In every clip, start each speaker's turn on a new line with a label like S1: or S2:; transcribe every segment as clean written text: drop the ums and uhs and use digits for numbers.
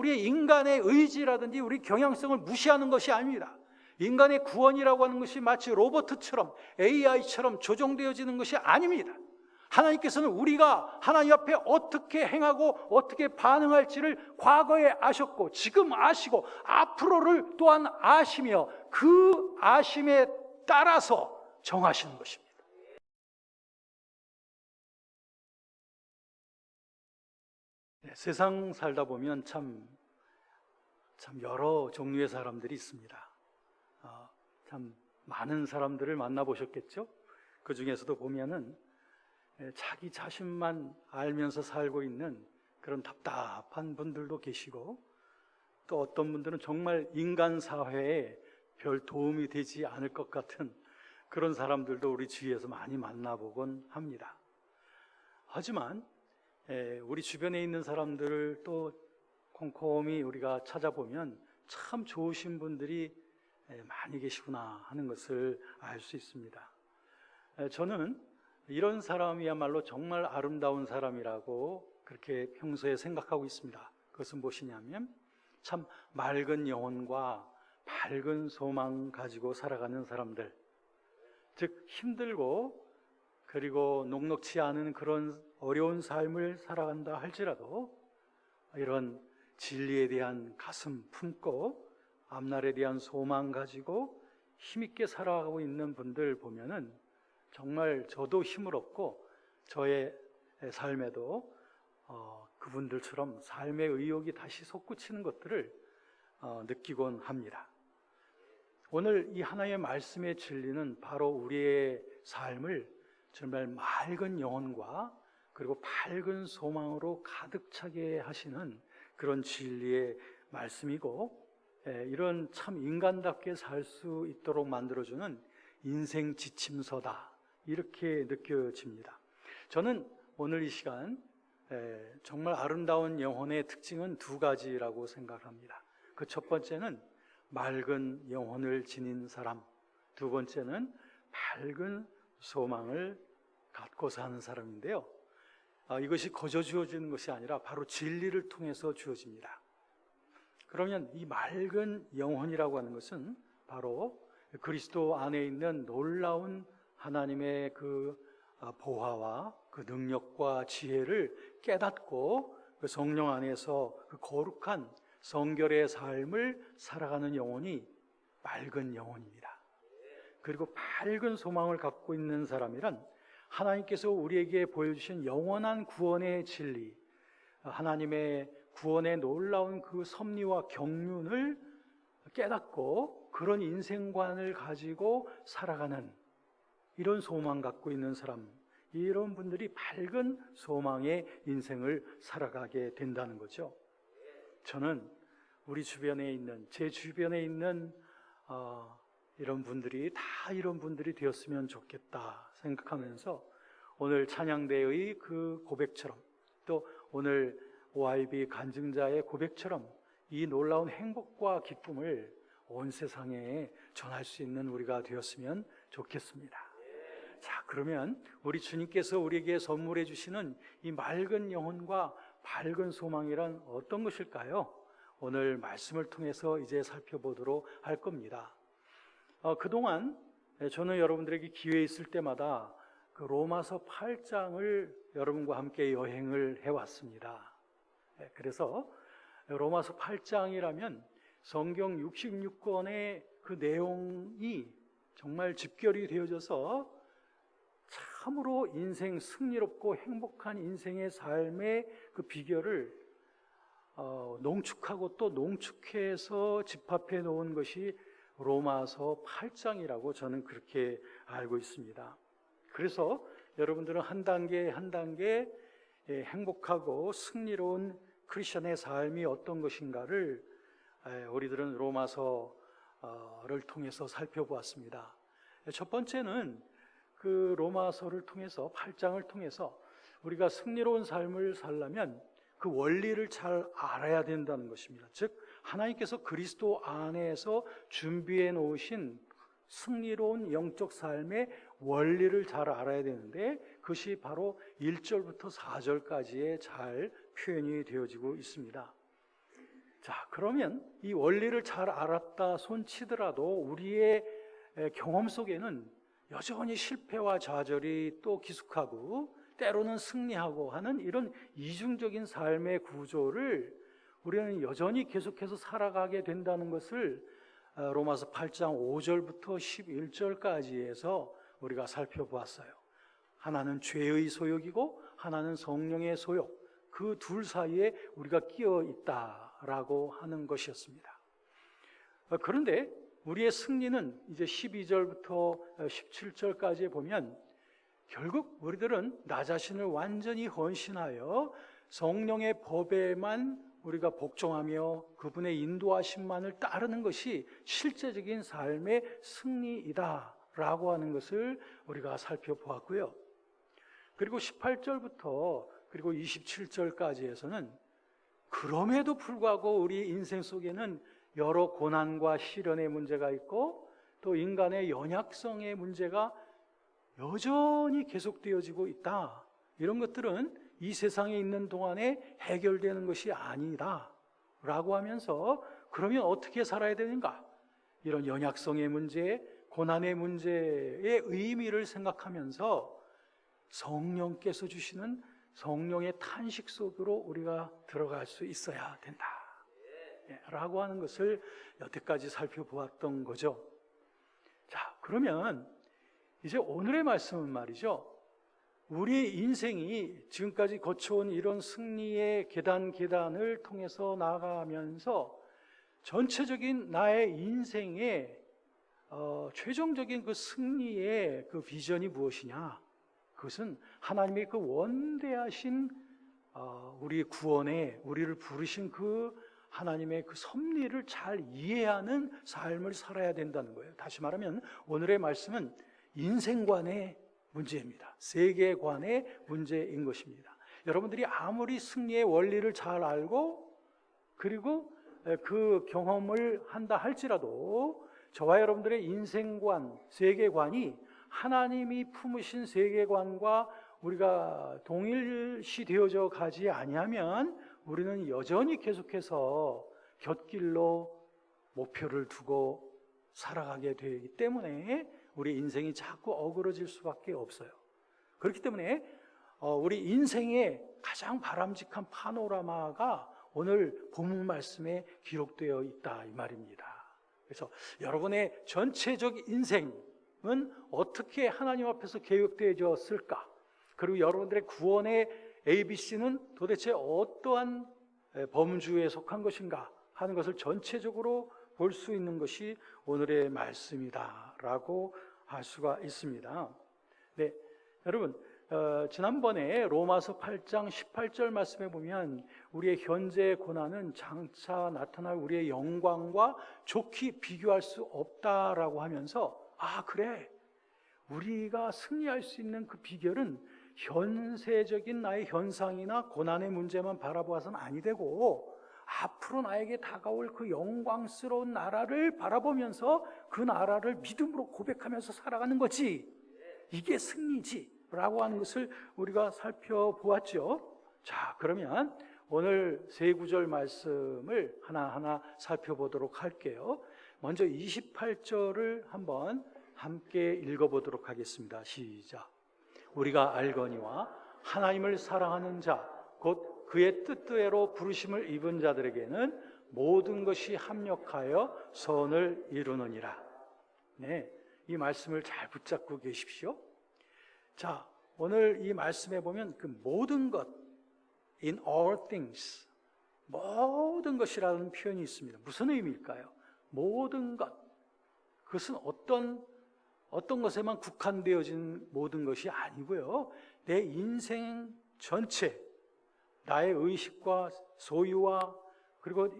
S1: 우리의 인간의 의지라든지 우리 경향성을 무시하는 것이 아닙니다. 인간의 구원이라고 하는 것이 마치 로봇처럼 AI처럼 조종되어지는 것이 아닙니다. 하나님께서는 우리가 하나님 앞에 어떻게 행하고 어떻게 반응할지를 과거에 아셨고 지금 아시고 앞으로를 또한 아시며 그 아심에 따라서 정하시는 것입니다. 세상 살다 보면 참 여러 종류의 사람들이 있습니다. 참 많은 사람들을 만나보셨겠죠? 그 중에서도 보면은 자기 자신만 알면서 살고 있는 그런 답답한 분들도 계시고, 또 어떤 분들은 정말 인간 사회에 별 도움이 되지 않을 것 같은 그런 사람들도 우리 주위에서 많이 만나보곤 합니다. 하지만 우리 주변에 있는 사람들을 또 꼼꼼히 우리가 찾아보면 참 좋으신 분들이 많이 계시구나 하는 것을 알 수 있습니다. 저는 이런 사람이야말로 정말 아름다운 사람이라고 그렇게 평소에 생각하고 있습니다. 그것은 무엇이냐면 참 맑은 영혼과 밝은 소망 가지고 살아가는 사람들, 즉 힘들고 그리고 녹록치 않은 그런 어려운 삶을 살아간다 할지라도 이런 진리에 대한 가슴 품고 앞날에 대한 소망 가지고 힘있게 살아가고 있는 분들 보면은 정말 저도 힘을 얻고 저의 삶에도 그분들처럼 삶의 의욕이 다시 솟구치는 것들을 느끼곤 합니다. 오늘 이 하나님의 말씀의 진리는 바로 우리의 삶을 정말 맑은 영혼과 그리고 밝은 소망으로 가득 차게 하시는 그런 진리의 말씀이고, 이런 참 인간답게 살 수 있도록 만들어주는 인생 지침서다, 이렇게 느껴집니다. 저는 오늘 이 시간 정말 아름다운 영혼의 특징은 두 가지라고 생각합니다. 그 첫 번째는 맑은 영혼을 지닌 사람, 두 번째는 밝은 소망을 갖고 사는 사람인데요, 이것이 거저 주어지는 것이 아니라 바로 진리를 통해서 주어집니다. 그러면 이 맑은 영혼이라고 하는 것은 바로 그리스도 안에 있는 놀라운 하나님의 그 보화와 그 능력과 지혜를 깨닫고 그 성령 안에서 그 거룩한 성결의 삶을 살아가는 영혼이 맑은 영혼입니다. 그리고 밝은 소망을 갖고 있는 사람이란 하나님께서 우리에게 보여주신 영원한 구원의 진리, 하나님의 구원의 놀라운 그 섭리와 경륜을 깨닫고 그런 인생관을 가지고 살아가는 이런 소망 갖고 있는 사람, 이런 분들이 밝은 소망의 인생을 살아가게 된다는 거죠. 저는 우리 주변에 있는, 제 주변에 있는 이런 분들이 다 이런 분들이 되었으면 좋겠다 생각하면서 오늘 찬양대의 그 고백처럼, 또 오늘 OIB 간증자의 고백처럼 이 놀라운 행복과 기쁨을 온 세상에 전할 수 있는 우리가 되었으면 좋겠습니다. 자, 그러면 우리 주님께서 우리에게 선물해 주시는 이 맑은 영혼과 밝은 소망이란 어떤 것일까요? 오늘 말씀을 통해서 이제 살펴보도록 할 겁니다. 그동안 저는 여러분들에게 기회 있을 때마다 그 로마서 8장을 여러분과 함께 여행을 해왔습니다. 그래서 로마서 8장이라면 성경 66권의 그 내용이 정말 집결이 되어져서 참으로 인생 승리롭고 행복한 인생의 삶의 그 비결을 농축하고 또 농축해서 집합해 놓은 것이 로마서 8장이라고 저는 그렇게 알고 있습니다. 그래서 여러분들은 한 단계 한 단계 행복하고 승리로운 크리스천의 삶이 어떤 것인가를 우리들은 로마서를 통해서 살펴보았습니다. 첫 번째는 그 로마서를 통해서 8장을 통해서 우리가 승리로운 삶을 살려면 그 원리를 잘 알아야 된다는 것입니다. 즉 하나님께서 그리스도 안에서 준비해 놓으신 승리로운 영적 삶의 원리를 잘 알아야 되는데, 그것이 바로 1절부터 4절까지에 잘 표현이 되어지고 있습니다. 자, 그러면 이 원리를 잘 알았다 손치더라도 우리의 경험 속에는 여전히 실패와 좌절이 또 기숙하고 때로는 승리하고 하는 이런 이중적인 삶의 구조를 우리는 여전히 계속해서 살아가게 된다는 것을 로마서 8장 5절부터 11절까지에서 우리가 살펴보았어요. 하나는 죄의 소욕이고 하나는 성령의 소욕, 그 둘 사이에 우리가 끼어 있다라고 하는 것이었습니다. 그런데 우리의 승리는 이제 12절부터 17절까지에 보면 결국 우리들은 나 자신을 완전히 헌신하여 성령의 법에만 우리가 복종하며 그분의 인도하심만을 따르는 것이 실제적인 삶의 승리이다라고 하는 것을 우리가 살펴보았고요. 그리고 18절부터 그리고 27절까지에서는 그럼에도 불구하고 우리 인생 속에는 여러 고난과 시련의 문제가 있고 또 인간의 연약성의 문제가 여전히 계속되어지고 있다. 이런 것들은 이 세상에 있는 동안에 해결되는 것이 아니다 라고 하면서 그러면 어떻게 살아야 되는가? 이런 연약성의 문제, 고난의 문제의 의미를 생각하면서 성령께서 주시는 성령의 탄식 속으로 우리가 들어갈 수 있어야 된다 라고 하는 것을 여태까지 살펴보았던 거죠. 자, 그러면 이제 오늘의 말씀은 말이죠, 우리 인생이 지금까지 거쳐온 이런 승리의 계단을 통해서 나아가면서 전체적인 나의 인생의 최종적인 그 승리의 그 비전이 무엇이냐? 그것은 하나님의 그 원대하신 우리 구원에 우리를 부르신 그 하나님의 그 섭리를 잘 이해하는 삶을 살아야 된다는 거예요. 다시 말하면 오늘의 말씀은 인생관의 문제입니다. 세계관의 문제인 것입니다. 여러분들이 아무리 승리의 원리를 잘 알고 그리고 그 경험을 한다 할지라도 저와 여러분들의 인생관, 세계관이 하나님이 품으신 세계관과 우리가 동일시 되어져 가지 아니하면 우리는 여전히 계속해서 곁길로 목표를 두고 살아가게 되기 때문에 우리 인생이 자꾸 어그러질 수밖에 없어요. 그렇기 때문에 우리 인생의 가장 바람직한 파노라마가 오늘 본문 말씀에 기록되어 있다 이 말입니다. 그래서 여러분의 전체적 인생은 어떻게 하나님 앞에서 계획되어졌을까? 그리고 여러분들의 구원의 ABC는 도대체 어떠한 범주에 속한 것인가 하는 것을 전체적으로 볼 수 있는 것이 오늘의 말씀이다라고 할 수가 있습니다. 네, 여러분 지난번에 로마서 8장 18절 말씀에 보면 우리의 현재 고난은 장차 나타날 우리의 영광과 좋게 비교할 수 없다라고 하면서 그래, 우리가 승리할 수 있는 그 비결은 현세적인 나의 현상이나 고난의 문제만 바라보아서는 아니 되고 앞으로 나에게 다가올 그 영광스러운 나라를 바라보면서 그 나라를 믿음으로 고백하면서 살아가는 거지, 이게 승리지 라고 하는 것을 우리가 살펴보았죠. 자, 그러면 오늘 세 구절 말씀을 하나하나 살펴보도록 할게요. 먼저 28절을 한번 함께 읽어보도록 하겠습니다. 시작. 우리가 알거니와 하나님을 사랑하는 자 곧 그의 뜻대로 부르심을 입은 자들에게는 모든 것이 합력하여 선을 이루느니라. 네, 이 말씀을 잘 붙잡고 계십시오. 자, 오늘 이 말씀에 보면 그 모든 것, in all things, 모든 것이라는 표현이 있습니다. 무슨 의미일까요? 모든 것, 그것은 어떤 것에만 국한되어진 모든 것이 아니고요, 내 인생 전체, 나의 의식과 소유와 그리고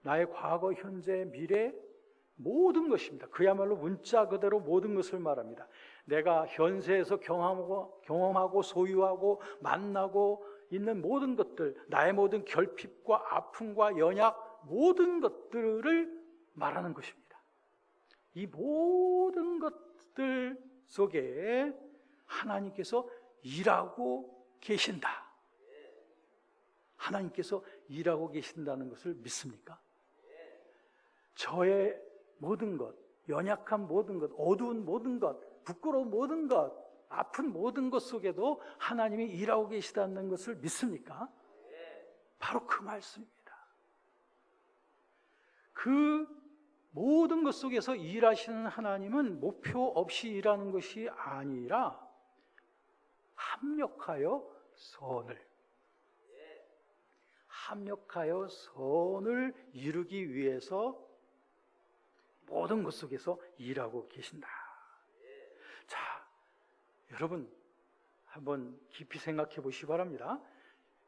S1: 나의 과거, 현재, 미래, 모든 것입니다. 그야말로 문자 그대로 모든 것을 말합니다. 내가 현세에서 경험하고 소유하고 만나고 있는 모든 것들, 나의 모든 결핍과 아픔과 연약, 모든 것들을 말하는 것입니다. 이 모든 것들 속에 하나님께서 일하고 계신다. 하나님께서 일하고 계신다는 것을 믿습니까? 저의 모든 것, 연약한 모든 것, 어두운 모든 것, 부끄러운 모든 것, 아픈 모든 것 속에도 하나님이 일하고 계시다는 것을 믿습니까? 바로 그 말씀입니다. 그 모든 것 속에서 일하시는 하나님은 목표 없이 일하는 것이 아니라 합력하여 선을 이루기 위해서 모든 것 속에서 일하고 계신다. 자, 여러분 한번 깊이 생각해 보시기 바랍니다.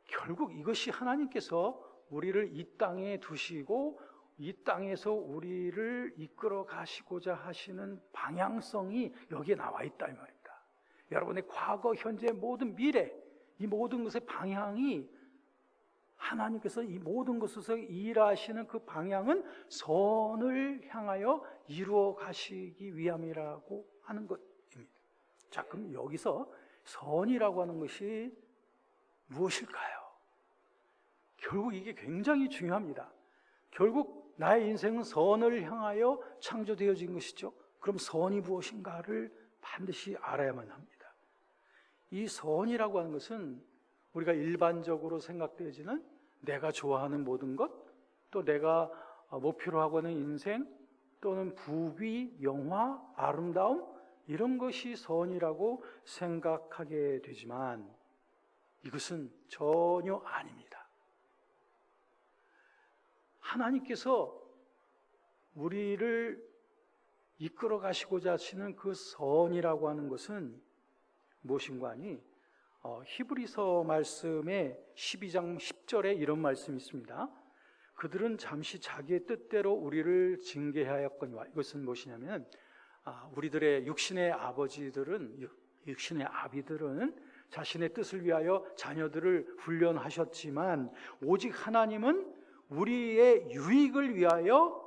S1: 결국 이것이 하나님께서 우리를 이 땅에 두시고 이 땅에서 우리를 이끌어 가시고자 하시는 방향성이 여기에 나와 있다 이 말입니다. 여러분의 과거, 현재, 모든 미래, 이 모든 것의 방향이 하나님께서 이 모든 것에서 일하시는 그 방향은 선을 향하여 이루어 가시기 위함이라고 하는 것입니다. 자, 그럼 여기서 선이라고 하는 것이 무엇일까요? 결국 이게 굉장히 중요합니다. 결국 나의 인생은 선을 향하여 창조되어진 것이죠. 그럼 선이 무엇인가를 반드시 알아야만 합니다. 이 선이라고 하는 것은 우리가 일반적으로 생각되어지는 내가 좋아하는 모든 것, 또 내가 목표로 하고 있는 인생, 또는 부귀, 영화, 아름다움, 이런 것이 선이라고 생각하게 되지만 이것은 전혀 아닙니다. 하나님께서 우리를 이끌어 가시고자 하시는 그 선이라고 하는 것은 무엇인가 하니 히브리서 말씀의 12장 10절에 이런 말씀이 있습니다. 그들은 잠시 자기의 뜻대로 우리를 징계하였거니와. 이것은 무엇이냐면 우리들의 육신의 아버지들은, 육신의 아비들은 자신의 뜻을 위하여 자녀들을 훈련하셨지만 오직 하나님은 우리의 유익을 위하여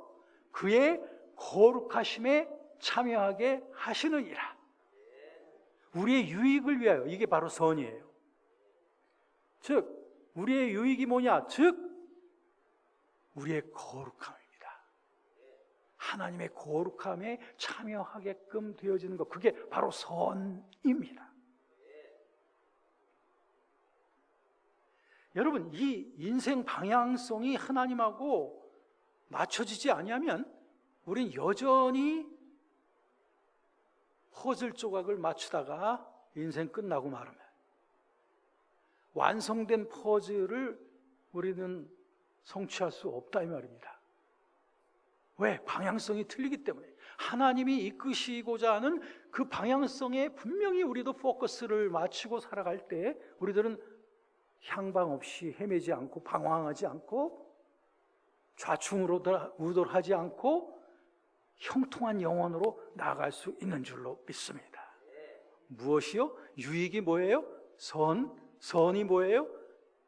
S1: 그의 거룩하심에 참여하게 하시느니라. 우리의 유익을 위하여, 이게 바로 선이에요. 즉 우리의 유익이 뭐냐? 즉 우리의 거룩함입니다. 하나님의 거룩함에 참여하게끔 되어지는 것, 그게 바로 선입니다. 여러분, 이 인생 방향성이 하나님하고 맞춰지지 아니하면 우린 여전히 퍼즐 조각을 맞추다가 인생 끝나고 말하면 완성된 퍼즐을 우리는 성취할 수 없다 이 말입니다. 왜? 방향성이 틀리기 때문에. 하나님이 이끄시고자 하는 그 방향성에 분명히 우리도 포커스를 맞추고 살아갈 때 우리들은 향방 없이 헤매지 않고 방황하지 않고 좌충우돌하지 않고 형통한 영혼으로 나아갈 수 있는 줄로 믿습니다. 무엇이요? 유익이 뭐예요? 선이 뭐예요?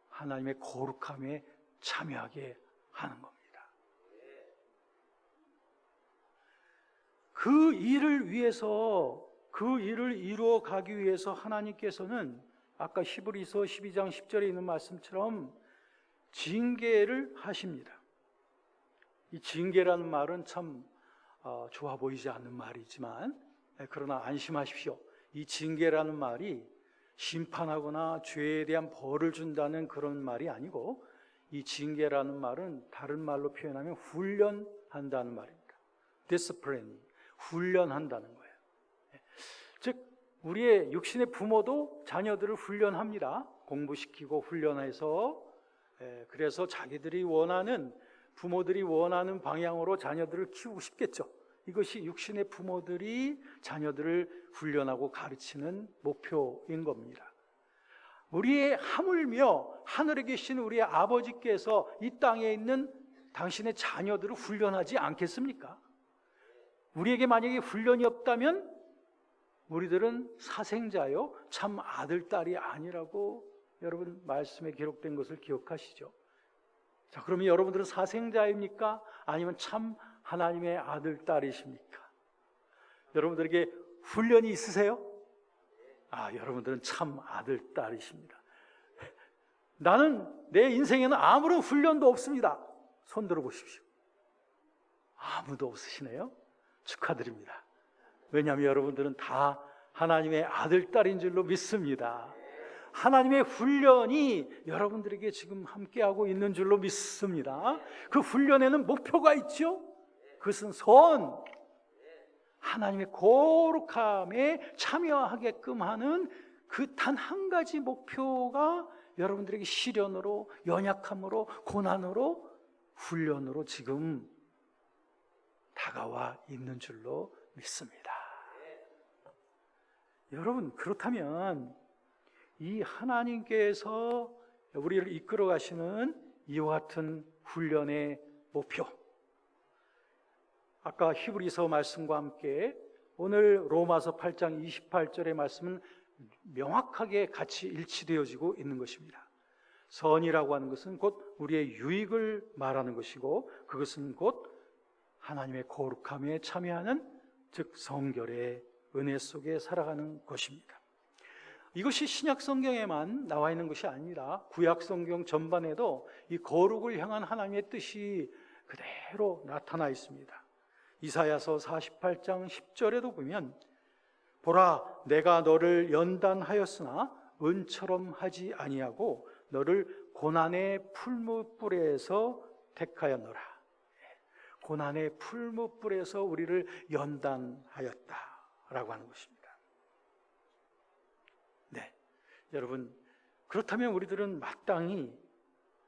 S1: 하나님의 거룩함에 참여하게 하는 겁니다. 그 일을 위해서, 그 일을 이루어 가기 위해서 하나님께서는 아까 히브리서 12장 10절에 있는 말씀처럼 징계를 하십니다. 이 징계라는 말은 참 좋아 보이지 않는 말이지만, 그러나 안심하십시오. 이 징계라는 말이 심판하거나 죄에 대한 벌을 준다는 그런 말이 아니고, 이 징계라는 말은 다른 말로 표현하면 훈련한다는 말입니다. discipline, 훈련한다는 거예요. 즉 우리의 육신의 부모도 자녀들을 훈련합니다. 공부시키고 훈련해서, 그래서 자기들이 원하는, 부모들이 원하는 방향으로 자녀들을 키우고 싶겠죠. 이것이 육신의 부모들이 자녀들을 훈련하고 가르치는 목표인 겁니다. 우리의 하물며 하늘에 계신 우리의 아버지께서 이 땅에 있는 당신의 자녀들을 훈련하지 않겠습니까? 우리에게 만약에 훈련이 없다면 우리들은 사생자요, 참 아들, 딸이 아니라고 여러분 말씀에 기록된 것을 기억하시죠? 자, 그러면 여러분들은 사생자입니까? 아니면 참 하나님의 아들, 딸이십니까? 여러분들에게 훈련이 있으세요? 여러분들은 참 아들, 딸이십니다. 나는 내 인생에는 아무런 훈련도 없습니다. 손 들어 보십시오. 아무도 없으시네요. 축하드립니다. 왜냐하면 여러분들은 다 하나님의 아들, 딸인 줄로 믿습니다. 하나님의 훈련이 여러분들에게 지금 함께하고 있는 줄로 믿습니다. 그 훈련에는 목표가 있죠. 그것은 하나님의 거룩함에 참여하게끔 하는 그 단 한 가지 목표가 여러분들에게 시련으로, 연약함으로, 고난으로, 훈련으로 지금 다가와 있는 줄로 믿습니다. 여러분, 그렇다면 이 하나님께서 우리를 이끌어 가시는 이와 같은 훈련의 목표, 아까 히브리서 말씀과 함께 오늘 로마서 8장 28절의 말씀은 명확하게 같이 일치되어지고 있는 것입니다. 선이라고 하는 것은 곧 우리의 유익을 말하는 것이고, 그것은 곧 하나님의 거룩함에 참여하는, 즉 성결의 은혜 속에 살아가는 것입니다. 이것이 신약 성경에만 나와 있는 것이 아니라 구약 성경 전반에도 이 거룩을 향한 하나님의 뜻이 그대로 나타나 있습니다. 이사야서 48장 10절에도 보면, 보라, 내가 너를 연단하였으나 은처럼 하지 아니하고 너를 고난의 풀무불에서 택하였노라. 고난의 풀무불에서 우리를 연단하였다라고 하는 것입니다. 네, 여러분, 그렇다면 우리들은 마땅히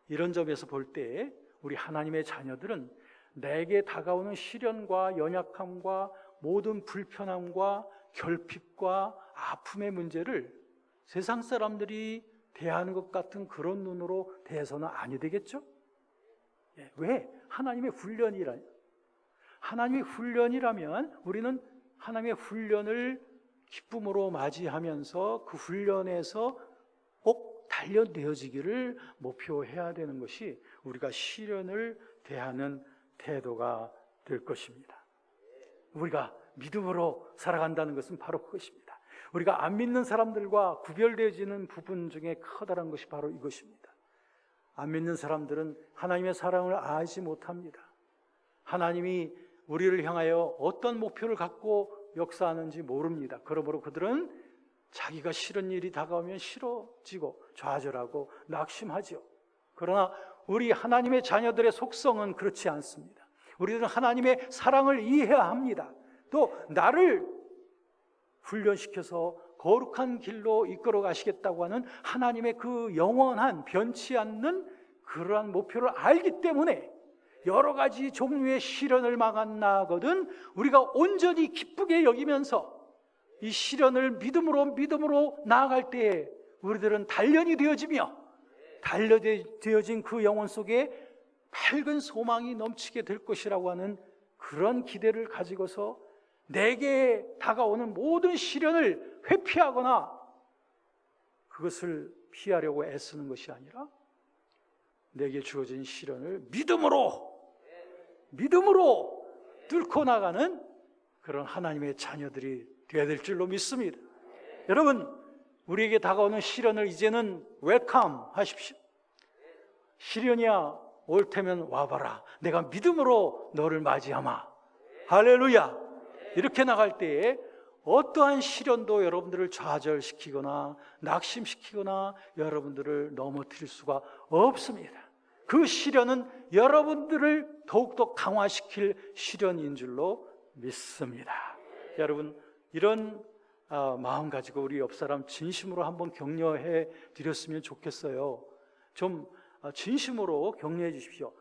S1: 이런 점에서 볼 때 우리 하나님의 자녀들은 내게 다가오는 시련과 연약함과 모든 불편함과 결핍과 아픔의 문제를 세상 사람들이 대하는 것 같은 그런 눈으로 대해서는 아니 되겠죠? 왜? 하나님의 훈련이라면 우리는 하나님의 훈련을 기쁨으로 맞이하면서 그 훈련에서 꼭 단련되어지기를 목표해야 되는 것이 우리가 시련을 대하는 태도가 될 것입니다. 우리가 믿음으로 살아간다는 것은 바로 그것입니다. 우리가 안 믿는 사람들과 구별되어지는 부분 중에 커다란 것이 바로 이것입니다. 안 믿는 사람들은 하나님의 사랑을 알지 못합니다. 하나님이 우리를 향하여 어떤 목표를 갖고 역사하는지 모릅니다. 그러므로 그들은 자기가 싫은 일이 다가오면 싫어지고 좌절하고 낙심하죠. 그러나 우리 하나님의 자녀들의 속성은 그렇지 않습니다. 우리들은 하나님의 사랑을 이해해야 합니다. 또 나를 훈련시켜서 거룩한 길로 이끌어 가시겠다고 하는 하나님의 그 영원한 변치 않는 그러한 목표를 알기 때문에 여러 가지 종류의 시련을 만나거든 우리가 온전히 기쁘게 여기면서 이 시련을 믿음으로 나아갈 때에 우리들은 단련이 되어지며 단련되어진 그 영혼 속에 밝은 소망이 넘치게 될 것이라고 하는 그런 기대를 가지고서 내게 다가오는 모든 시련을 회피하거나 그것을 피하려고 애쓰는 것이 아니라 내게 주어진 시련을 믿음으로 뚫고 나가는 그런 하나님의 자녀들이 되어야 될 줄로 믿습니다. 여러분, 우리에게 다가오는 시련을 이제는 웰컴 하십시오. 시련이야 올 테면 와봐라. 내가 믿음으로 너를 맞이하마. 할렐루야. 이렇게 나갈 때에 어떠한 시련도 여러분들을 좌절시키거나 낙심시키거나 여러분들을 넘어뜨릴 수가 없습니다. 그 시련은 여러분들을 더욱더 강화시킬 시련인 줄로 믿습니다. 여러분, 이런 마음 가지고 우리 옆사람 진심으로 한번 격려해 드렸으면 좋겠어요. 좀 진심으로 격려해 주십시오.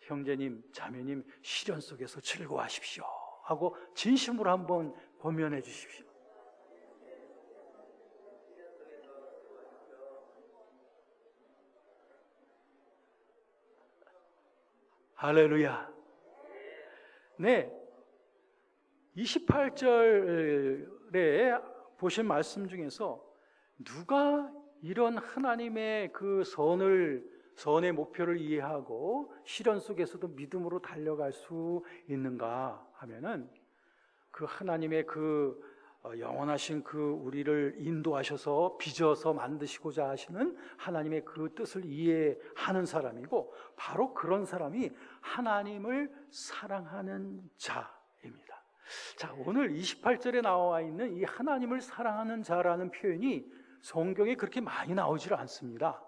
S1: 형제님, 자매님, 시련 속에서 즐거워하십시오 하고 진심으로 한번 권면해 주십시오. 할렐루야. 네, 28절에 보신 말씀 중에서 누가 이런 하나님의 그 선의 목표를 이해하고 시련 속에서도 믿음으로 달려갈 수 있는가 하면은 그 하나님의 그 영원하신 그 우리를 인도하셔서 빚어서 만드시고자 하시는 하나님의 그 뜻을 이해하는 사람이고, 바로 그런 사람이 하나님을 사랑하는 자입니다. 자, 오늘 28절에 나와 있는 이 하나님을 사랑하는 자라는 표현이 성경에 그렇게 많이 나오질 않습니다.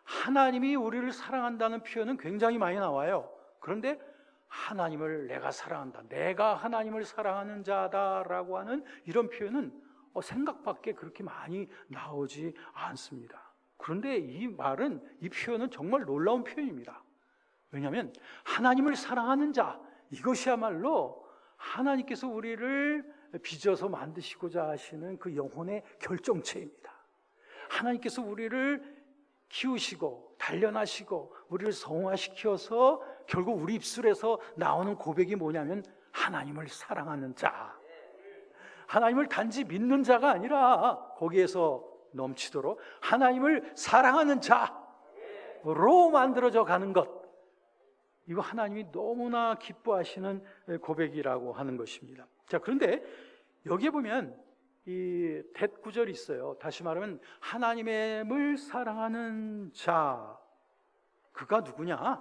S1: 하나님이 우리를 사랑한다는 표현은 굉장히 많이 나와요. 그런데 하나님을 내가 사랑한다, 내가 하나님을 사랑하는 자다라고 하는 이런 표현은 생각밖에 그렇게 많이 나오지 않습니다. 그런데 이 말은, 이 표현은 정말 놀라운 표현입니다. 왜냐하면 하나님을 사랑하는 자, 이것이야말로 하나님께서 우리를 빚어서 만드시고자 하시는 그 영혼의 결정체입니다. 하나님께서 우리를 키우시고 단련하시고 우리를 성화시켜서 결국 우리 입술에서 나오는 고백이 뭐냐면 하나님을 사랑하는 자, 하나님을 단지 믿는 자가 아니라 거기에서 넘치도록 하나님을 사랑하는 자로 만들어져 가는 것, 이거 하나님이 너무나 기뻐하시는 고백이라고 하는 것입니다. 자, 그런데 여기에 보면 이 대구절이 있어요. 다시 말하면 하나님을 사랑하는 자, 그가 누구냐?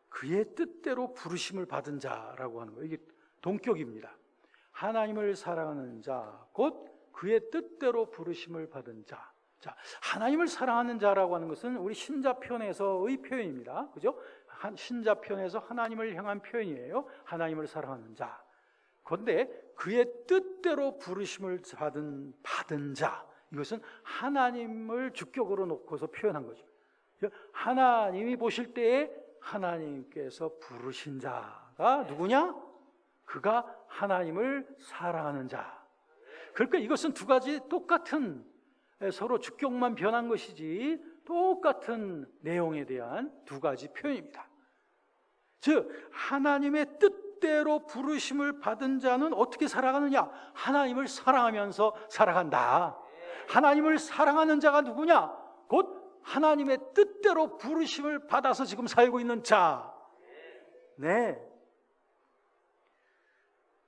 S1: 그의 뜻대로 부르심을 받은 자라고 하는 거예요. 이게 동격입니다. 하나님을 사랑하는 자, 곧 그의 뜻대로 부르심을 받은 자. 자, 하나님을 사랑하는 자라고 하는 것은 우리 신자편에서의 표현입니다. 그죠? 신자편에서 하나님을 향한 표현이에요. 하나님을 사랑하는 자. 그런데 그의 뜻대로 부르심을 받은 자, 이것은 하나님을 주격으로 놓고서 표현한 거죠. 하나님이 보실 때에 하나님께서 부르신 자가 누구냐? 그가 하나님을 사랑하는 자. 그러니까 이것은 두 가지 똑같은, 서로 주격만 변한 것이지 똑같은 내용에 대한 두 가지 표현입니다. 즉 하나님의 뜻대로 부르심을 받은 자는 어떻게 살아가느냐? 하나님을 사랑하면서 살아간다. 하나님을 사랑하는 자가 누구냐? 곧 하나님의 뜻대로 부르심을 받아서 지금 살고 있는 자. 네.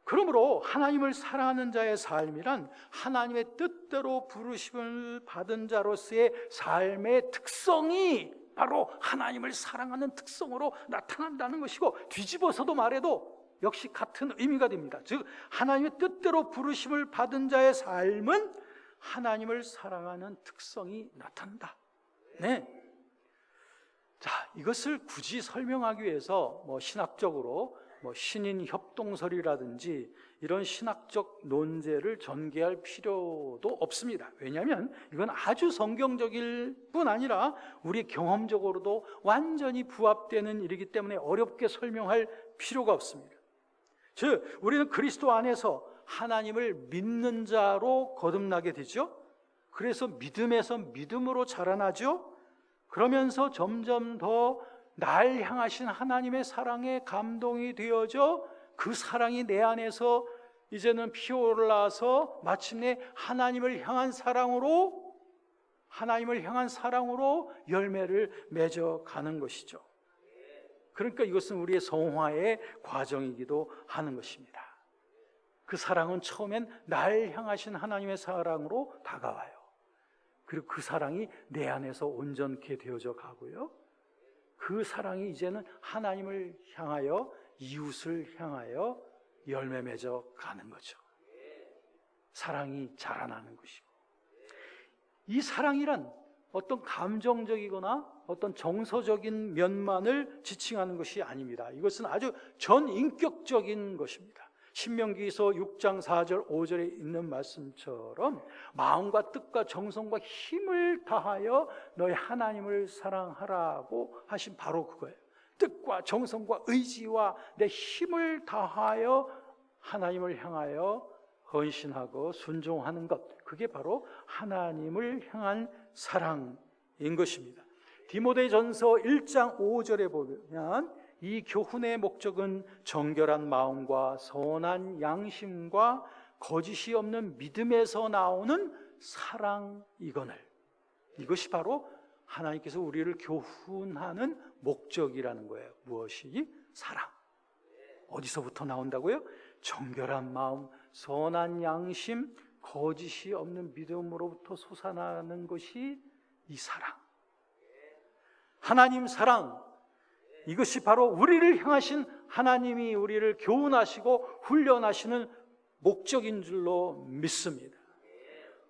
S1: 그러므로 하나님을 사랑하는 자의 삶이란 하나님의 뜻대로 부르심을 받은 자로서의 삶의 특성이 바로 하나님을 사랑하는 특성으로 나타난다는 것이고, 뒤집어서도 말해도 역시 같은 의미가 됩니다. 즉 하나님의 뜻대로 부르심을 받은 자의 삶은 하나님을 사랑하는 특성이 나타난다. 네. 자, 이것을 굳이 설명하기 위해서 신학적으로 신인 협동설이라든지 이런 신학적 논제를 전개할 필요도 없습니다. 왜냐하면 이건 아주 성경적일 뿐 아니라 우리 경험적으로도 완전히 부합되는 일이기 때문에 어렵게 설명할 필요가 없습니다. 즉 우리는 그리스도 안에서 하나님을 믿는 자로 거듭나게 되죠. 그래서 믿음에서 믿음으로 자라나죠. 그러면서 점점 더 날 향하신 하나님의 사랑에 감동이 되어져 그 사랑이 내 안에서 이제는 피어올라서 마침내 하나님을 향한 사랑으로 열매를 맺어가는 것이죠. 그러니까 이것은 우리의 성화의 과정이기도 하는 것입니다. 그 사랑은 처음엔 날 향하신 하나님의 사랑으로 다가와요. 그리고 그 사랑이 내 안에서 온전케 되어져 가고요. 그 사랑이 이제는 하나님을 향하여, 이웃을 향하여 열매 맺어 가는 거죠. 사랑이 자라나는 것이고, 이 사랑이란 어떤 감정적이거나 어떤 정서적인 면만을 지칭하는 것이 아닙니다. 이것은 아주 전인격적인 것입니다. 신명기서 6장 4절 5절에 있는 말씀처럼 마음과 뜻과 정성과 힘을 다하여 너희 하나님을 사랑하라고 하신 바로 그거예요. 뜻과 정성과 의지와 내 힘을 다하여 하나님을 향하여 헌신하고 순종하는 것, 그게 바로 하나님을 향한 사랑인 것입니다. 디모데전서 1장 5절에 보면 이 교훈의 목적은 정결한 마음과 선한 양심과 거짓이 없는 믿음에서 나오는 사랑이거늘. 이것이 바로 하나님께서 우리를 교훈하는 목적이라는 거예요. 무엇이? 사랑. 어디서부터 나온다고요? 정결한 마음, 선한 양심, 거짓이 없는 믿음으로부터 솟아나는 것이 이 사랑, 하나님 사랑, 이것이 바로 우리를 향하신 하나님이 우리를 교훈하시고 훈련하시는 목적인 줄로 믿습니다.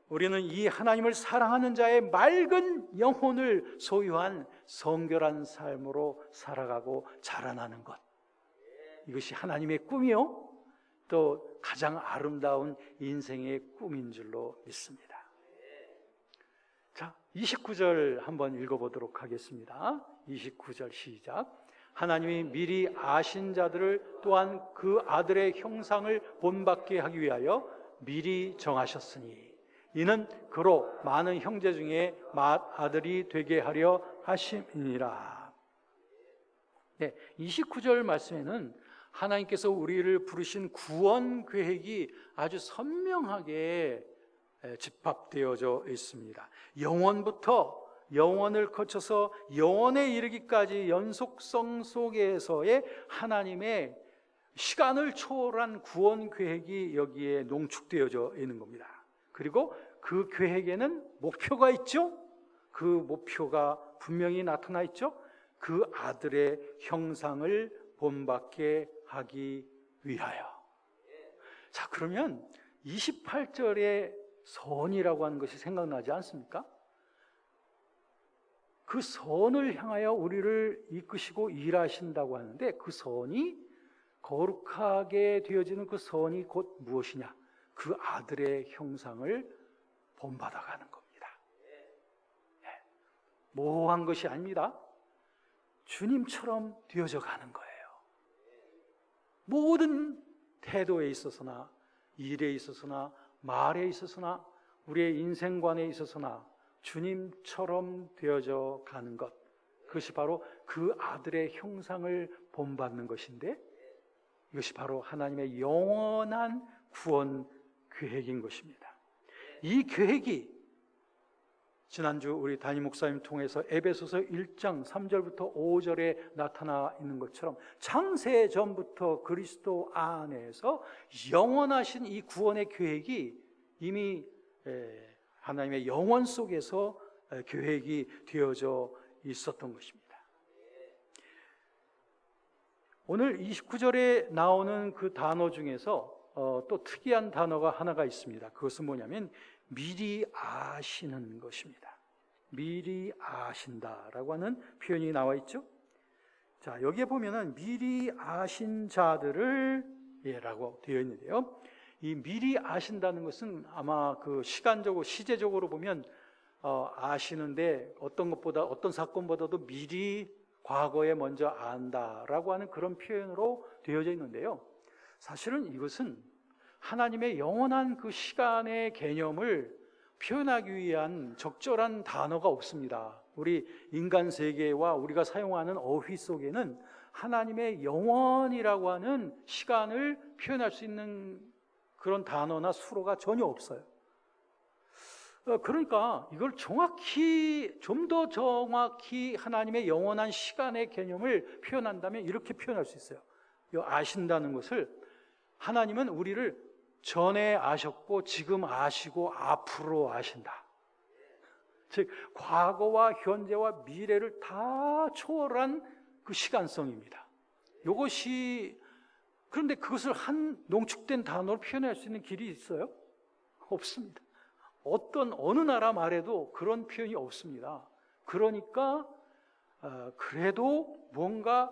S1: 우리는 이 하나님을 사랑하는 자의 맑은 영혼을 소유한 성결한 삶으로 살아가고 자라나는 것, 이것이 하나님의 꿈이요, 또 가장 아름다운 인생의 꿈인 줄로 믿습니다. 자, 29절 한번 읽어보도록 하겠습니다. 29절 시작. 하나님이 미리 아신 자들을 또한 그 아들의 형상을 본받게 하기 위하여 미리 정하셨으니 이는 그로 많은 형제 중에 맏아들이 되게 하려 하심이니라. 네, 29절 말씀에는 하나님께서 우리를 부르신 구원 계획이 아주 선명하게 집합되어져 있습니다. 영원부터 영원을 거쳐서 영원에 이르기까지 연속성 속에서의 하나님의 시간을 초월한 구원 계획이 여기에 농축되어져 있는 겁니다. 그리고 그 계획에는 목표가 있죠. 그 목표가 분명히 나타나 있죠. 그 아들의 형상을 본받게 하기 위하여. 자, 그러면 28절의 선이라고 하는 것이 생각나지 않습니까? 그 선을 향하여 우리를 이끄시고 일하신다고 하는데, 그 선이 거룩하게 되어지는 그 선이 곧 무엇이냐? 그 아들의 형상을 본받아가는 겁니다. 모호한 것이 아닙니다. 주님처럼 되어져 가는 거예요. 모든 태도에 있어서나 일에 있어서나 말에 있어서나 우리의 인생관에 있어서나 주님처럼 되어져 가는 것, 그것이 바로 그 아들의 형상을 본받는 것인데, 이것이 바로 하나님의 영원한 구원 계획인 것입니다. 이 계획이 지난주 우리 담임 목사님 통해서 에베소서 1장 3절부터 5절에 나타나 있는 것처럼 창세 전부터 그리스도 안에서 영원하신 이 구원의 계획이 이미 하나님의 영원 속에서 계획이 되어져 있었던 것입니다. 오늘 29절에 나오는 그 단어 중에서 또 특이한 단어가 하나가 있습니다. 그것은 뭐냐면 미리 아시는 것입니다. 미리 아신다라고 하는 표현이 나와 있죠. 자, 여기에 보면은 미리 아신 자들을 라고 되어 있는데요. 이 미리 아신다는 것은 아마 그 시간적으로 시제적으로 보면 아시는데 어떤 것보다 어떤 사건보다도 미리 과거에 먼저 안다라고 하는 그런 표현으로 되어져 있는데요. 사실은 이것은 하나님의 영원한 그 시간의 개념을 표현하기 위한 적절한 단어가 없습니다. 우리 인간 세계와 우리가 사용하는 어휘 속에는 하나님의 영원이라고 하는 시간을 표현할 수 있는 그런 단어나 수로가 전혀 없어요. 그러니까 이걸 정확히, 좀 더 정확히 하나님의 영원한 시간의 개념을 표현한다면 이렇게 표현할 수 있어요. 아신다는 것을, 하나님은 우리를 전에 아셨고 지금 아시고 앞으로 아신다. 즉 과거와 현재와 미래를 다 초월한 그 시간성입니다. 이것이, 그런데 그것을 한 농축된 단어로 표현할 수 있는 길이 있어요? 없습니다. 어느 나라 말에도 그런 표현이 없습니다. 그러니까 그래도 뭔가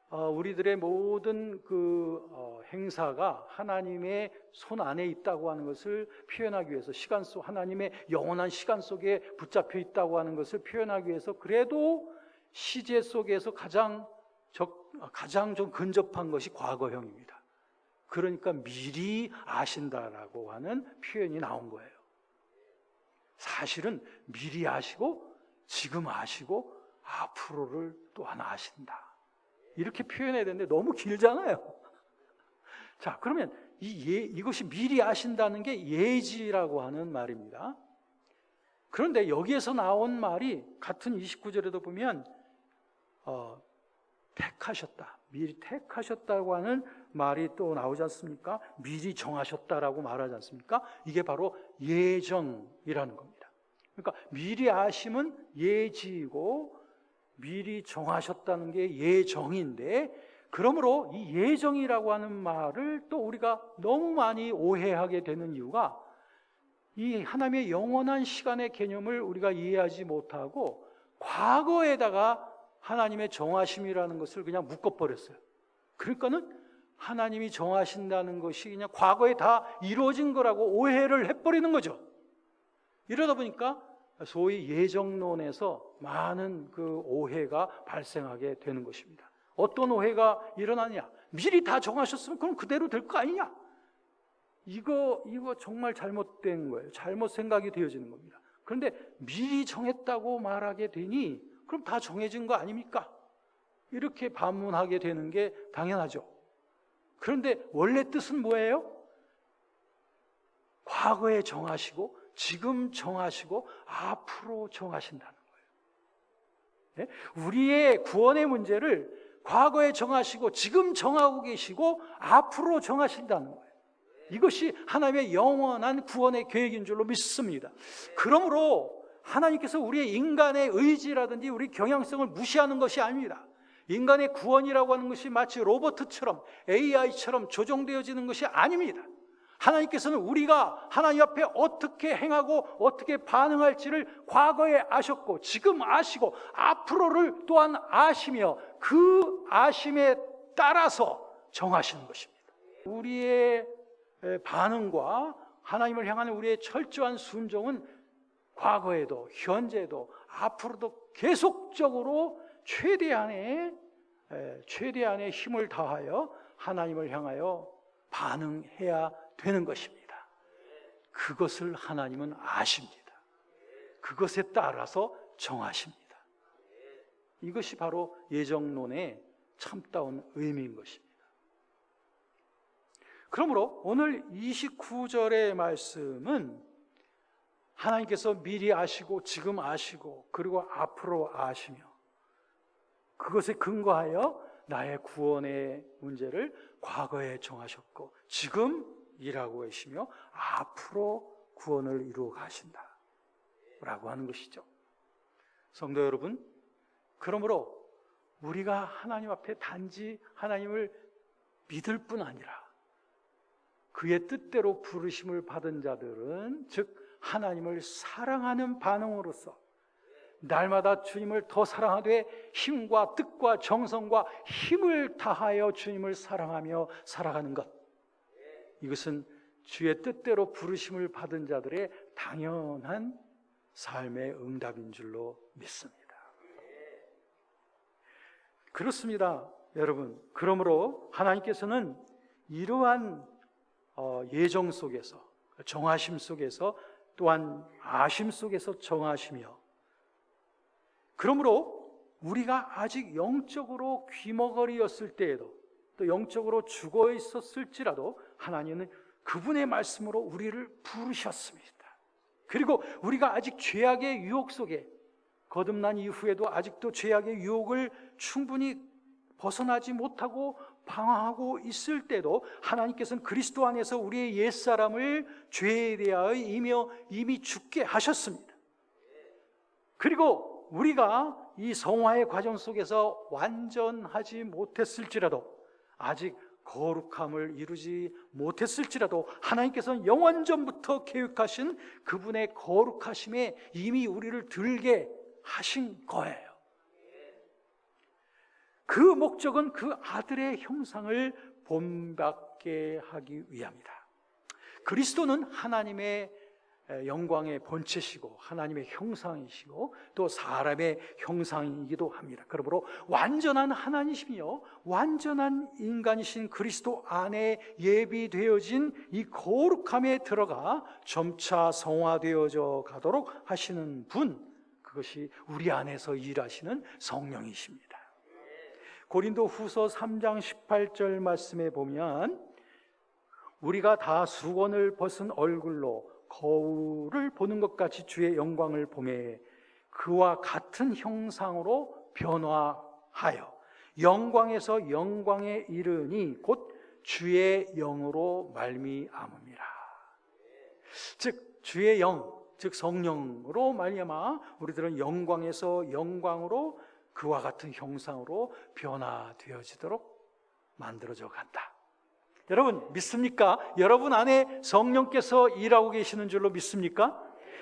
S1: 우리들의 모든 그 행사가 하나님의 손 안에 있다고 하는 것을 표현하기 위해서, 시간 속 하나님의 영원한 시간 속에 붙잡혀 있다고 하는 것을 표현하기 위해서 그래도 시제 속에서 가장 좀 근접한 것이 과거형입니다. 그러니까 미리 아신다라고 하는 표현이 나온 거예요. 사실은 미리 아시고 지금 아시고 앞으로를 또한 아신다, 이렇게 표현해야 되는데 너무 길잖아요. 자, 그러면 이것이 미리 아신다는 게 예지라고 하는 말입니다. 그런데 여기에서 나온 말이 같은 29절에도 보면 택하셨다, 미리 택하셨다고 하는 말이 또 나오지 않습니까? 미리 정하셨다라고 말하지 않습니까? 이게 바로 예정이라는 겁니다. 그러니까 미리 아심은 예지이고 미리 정하셨다는 게 예정인데, 그러므로 이 예정이라고 하는 말을 또 우리가 너무 많이 오해하게 되는 이유가 이 하나님의 영원한 시간의 개념을 우리가 이해하지 못하고 과거에다가 하나님의 정하심이라는 것을 그냥 묶어버렸어요. 그러니까는 하나님이 정하신다는 것이 그냥 과거에 다 이루어진 거라고 오해를 해버리는 거죠. 이러다 보니까 소위 예정론에서 많은 그 오해가 발생하게 되는 것입니다. 어떤 오해가 일어나냐? 미리 다 정하셨으면 그럼 그대로 될 거 아니냐? 이거 정말 잘못된 거예요. 잘못 생각이 되어지는 겁니다. 그런데 미리 정했다고 말하게 되니 그럼 다 정해진 거 아닙니까? 이렇게 반문하게 되는 게 당연하죠. 그런데 원래 뜻은 뭐예요? 과거에 정하시고 지금 정하시고 앞으로 정하신다는 거예요. 네? 우리의 구원의 문제를 과거에 정하시고 지금 정하고 계시고 앞으로 정하신다는 거예요. 이것이 하나님의 영원한 구원의 계획인 줄로 믿습니다. 그러므로 하나님께서 우리의 인간의 의지라든지 우리 경향성을 무시하는 것이 아닙니다. 인간의 구원이라고 하는 것이 마치 로봇처럼 AI처럼 조종되어지는 것이 아닙니다. 하나님께서는 우리가 하나님 앞에 어떻게 행하고 어떻게 반응할지를 과거에 아셨고 지금 아시고 앞으로를 또한 아시며 그 아심에 따라서 정하시는 것입니다. 우리의 반응과 하나님을 향한 우리의 철저한 순종은 과거에도 현재도 앞으로도 계속적으로 최대한의 힘을 다하여 하나님을 향하여 반응해야 되는 것입니다. 그것을 하나님은 아십니다. 그것에 따라서 정하십니다. 이것이 바로 예정론의 참다운 의미인 것입니다. 그러므로 오늘 29절의 말씀은 하나님께서 미리 아시고 지금 아시고 그리고 앞으로 아시며 그것에 근거하여 나의 구원의 문제를 과거에 정하셨고 지금 일하고 계시며 앞으로 구원을 이루어 가신다 라고 하는 것이죠. 성도 여러분, 그러므로 우리가 하나님 앞에 단지 하나님을 믿을 뿐 아니라 그의 뜻대로 부르심을 받은 자들은 즉 하나님을 사랑하는 반응으로서 날마다 주님을 더 사랑하되 힘과 뜻과 정성과 힘을 다하여 주님을 사랑하며 살아가는 것, 이것은 주의 뜻대로 부르심을 받은 자들의 당연한 삶의 응답인 줄로 믿습니다. 그렇습니다, 여러분. 그러므로 하나님께서는 이러한 예정 속에서 정하심 속에서 또한 아심 속에서 정하시며, 그러므로 우리가 아직 영적으로 귀머거리였을 때에도 또 영적으로 죽어 있었을지라도 하나님은 그분의 말씀으로 우리를 부르셨습니다. 그리고 우리가 아직 죄악의 유혹 속에 거듭난 이후에도 아직도 죄악의 유혹을 충분히 벗어나지 못하고 방황하고 있을 때도 하나님께서는 그리스도 안에서 우리의 옛사람을 죄에 대하여 이미 죽게 하셨습니다. 그리고 우리가 이 성화의 과정 속에서 완전하지 못했을지라도, 아직 거룩함을 이루지 못했을지라도 하나님께서는 영원전부터 계획하신 그분의 거룩하심에 이미 우리를 들게 하신 거예요. 그 목적은 그 아들의 형상을 본받게 하기 위함이다. 그리스도는 하나님의 영광의 본체시고 하나님의 형상이시고 또 사람의 형상이기도 합니다. 그러므로 완전한 하나님이시며 완전한 인간이신 그리스도 안에 예비되어진 이 거룩함에 들어가 점차 성화되어져 가도록 하시는 분, 그것이 우리 안에서 일하시는 성령이십니다. 고린도 후서 3장 18절 말씀에 보면 우리가 다 수건을 벗은 얼굴로 거울을 보는 것 같이 주의 영광을 보매 그와 같은 형상으로 변화하여 영광에서 영광에 이르니 곧 주의 영으로 말미암음이라. 즉 주의 영, 즉 성령으로 말미암아 우리들은 영광에서 영광으로 그와 같은 형상으로 변화되어지도록 만들어져 간다. 여러분 믿습니까? 여러분 안에 성령께서 일하고 계시는 줄로 믿습니까?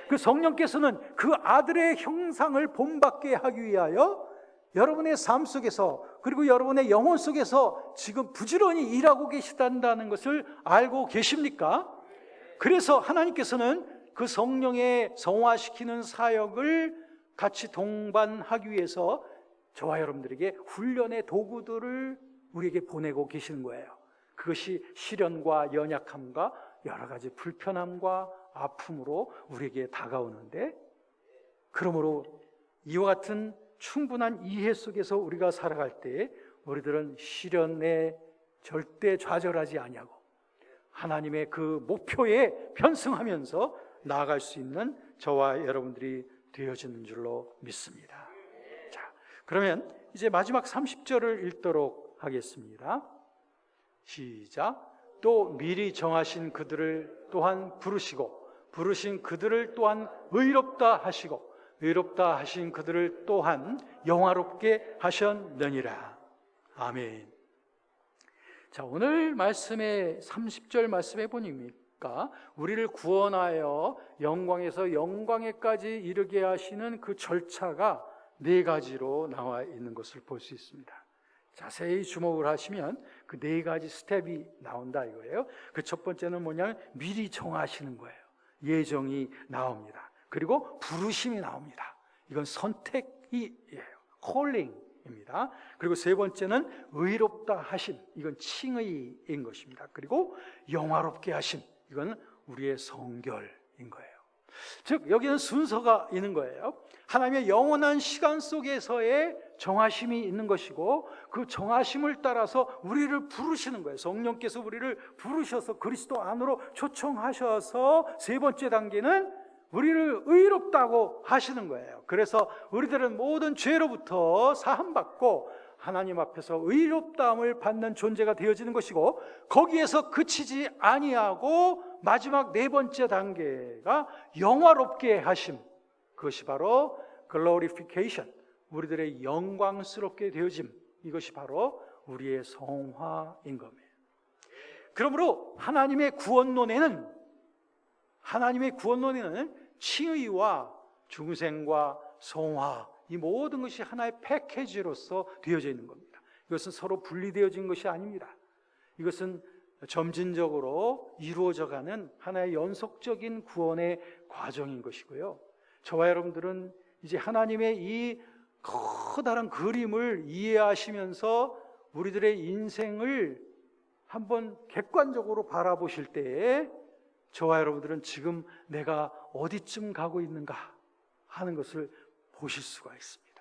S1: 그 성령께서는 그 아들의 형상을 본받게 하기 위하여 여러분의 삶 속에서 그리고 여러분의 영혼 속에서 지금 부지런히 일하고 계시다는 것을 알고 계십니까? 그래서 하나님께서는 그 성령의 성화시키는 사역을 같이 동반하기 위해서 저와 여러분들에게 훈련의 도구들을 우리에게 보내고 계시는 거예요. 그것이 시련과 연약함과 여러 가지 불편함과 아픔으로 우리에게 다가오는데, 그러므로 이와 같은 충분한 이해 속에서 우리가 살아갈 때 우리들은 시련에 절대 좌절하지 아니하고 하나님의 그 목표에 편승하면서 나아갈 수 있는 저와 여러분들이 되어지는 줄로 믿습니다. 자, 그러면 이제 마지막 30절을 읽도록 하겠습니다. 시작. 또 미리 정하신 그들을 또한 부르시고 부르신 그들을 또한 의롭다 하시고 의롭다 하신 그들을 또한 영화롭게 하셨느니라. 아멘. 자, 오늘 말씀의 30절 말씀해 보니까 우리를 구원하여 영광에서 영광에까지 이르게 하시는 그 절차가 네 가지로 나와 있는 것을 볼 수 있습니다. 자세히 주목을 하시면 그 네 가지 스텝이 나온다 이거예요. 그 첫 번째는 뭐냐면 미리 정하시는 거예요. 예정이 나옵니다. 그리고 부르심이 나옵니다. 이건 선택이에요. 콜링입니다. 그리고 세 번째는 의롭다 하심, 이건 칭의인 것입니다. 그리고 영화롭게 하심, 이건 우리의 성결인 거예요. 즉 여기는 순서가 있는 거예요. 하나님의 영원한 시간 속에서의 정하심이 있는 것이고 그 정하심을 따라서 우리를 부르시는 거예요. 성령께서 우리를 부르셔서 그리스도 안으로 초청하셔서 세 번째 단계는 우리를 의롭다고 하시는 거예요. 그래서 우리들은 모든 죄로부터 사함받고 하나님 앞에서 의롭다함을 받는 존재가 되어지는 것이고 거기에서 그치지 아니하고 마지막 네 번째 단계가 영화롭게 하심, 그것이 바로 glorification, 우리들의 영광스럽게 되어짐, 이것이 바로 우리의 성화인 겁니다. 그러므로 하나님의 구원론에는 칭의와 중생과 성화, 이 모든 것이 하나의 패키지로서 되어져 있는 겁니다. 이것은 서로 분리되어진 것이 아닙니다. 이것은 점진적으로 이루어져가는 하나의 연속적인 구원의 과정인 것이고요. 저와 여러분들은 이제 하나님의 이 커다란 그림을 이해하시면서 우리들의 인생을 한번 객관적으로 바라보실 때에 저와 여러분들은 지금 내가 어디쯤 가고 있는가 하는 것을 보실 수가 있습니다.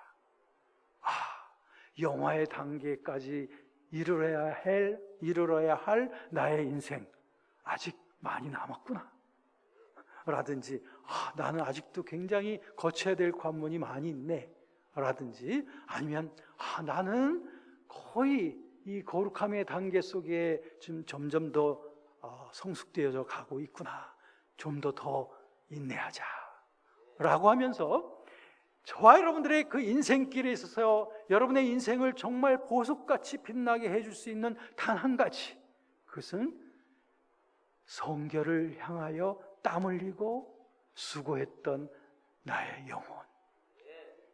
S1: 영화의 단계까지 이르러야 할 나의 인생 아직 많이 남았구나 라든지 나는 아직도 굉장히 거쳐야 될 관문이 많이 있네 라든지, 아니면 나는 거의 이 거룩함의 단계 속에 지금 점점 더 성숙되어져 가고 있구나, 좀 더 인내하자 라고 하면서 저와 여러분들의 그 인생길에 있어서 여러분의 인생을 정말 보석같이 빛나게 해줄 수 있는 단 한 가지, 그것은 성결을 향하여 땀 흘리고 수고했던 나의 영혼.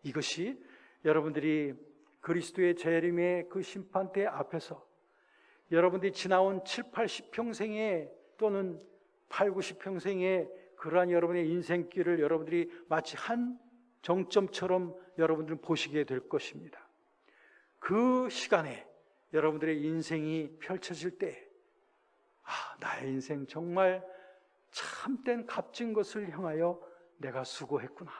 S1: 이것이 여러분들이 그리스도의 재림의 그 심판대 앞에서 여러분들이 지나온 7, 80평생의 또는 8, 90평생의 그러한 여러분의 인생길을 여러분들이 마치 한 정점처럼 여러분들은 보시게 될 것입니다. 그 시간에 여러분들의 인생이 펼쳐질 때 나의 인생 정말 참된 값진 것을 향하여 내가 수고했구나,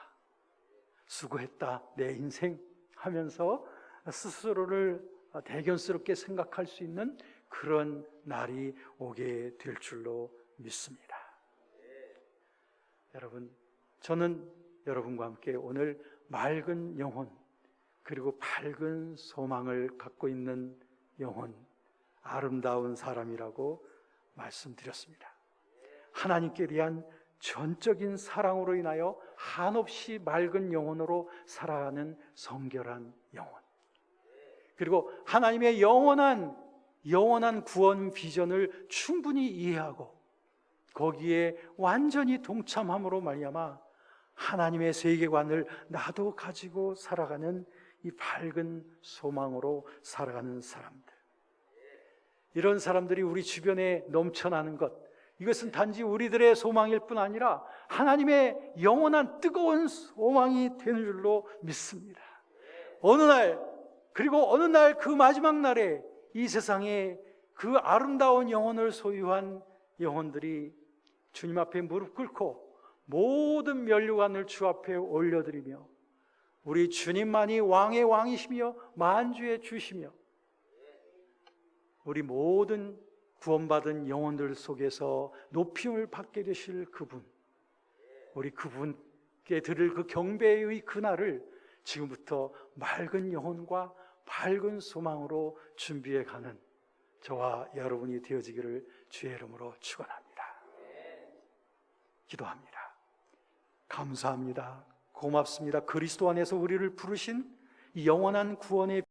S1: 수고했다 내 인생 하면서 스스로를 대견스럽게 생각할 수 있는 그런 날이 오게 될 줄로 믿습니다. 여러분, 저는 여러분과 함께 오늘 맑은 영혼, 그리고 밝은 소망을 갖고 있는 영혼, 아름다운 사람이라고 말씀드렸습니다. 하나님께 대한 전적인 사랑으로 인하여 한없이 맑은 영혼으로 살아가는 성결한 영혼, 그리고 하나님의 영원한 구원 비전을 충분히 이해하고 거기에 완전히 동참함으로 말미암아 하나님의 세계관을 나도 가지고 살아가는 이 밝은 소망으로 살아가는 사람들, 이런 사람들이 우리 주변에 넘쳐나는 것, 이것은 단지 우리들의 소망일 뿐 아니라 하나님의 영원한 뜨거운 소망이 되는 줄로 믿습니다. 어느 날 그 마지막 날에 이 세상에 그 아름다운 영혼을 소유한 영혼들이 주님 앞에 무릎 꿇고 모든 면류관을 주 앞에 올려드리며 우리 주님만이 왕의 왕이시며 만주의 주시며 우리 모든 구원받은 영혼들 속에서 높임을 받게 되실 그분, 우리 그분께 드릴 그 경배의 그날을 지금부터 맑은 영혼과 밝은 소망으로 준비해 가는 저와 여러분이 되어지기를 주의 이름으로 축원합니다. 기도합니다. 감사합니다. 고맙습니다. 그리스도 안에서 우리를 부르신 이 영원한 구원의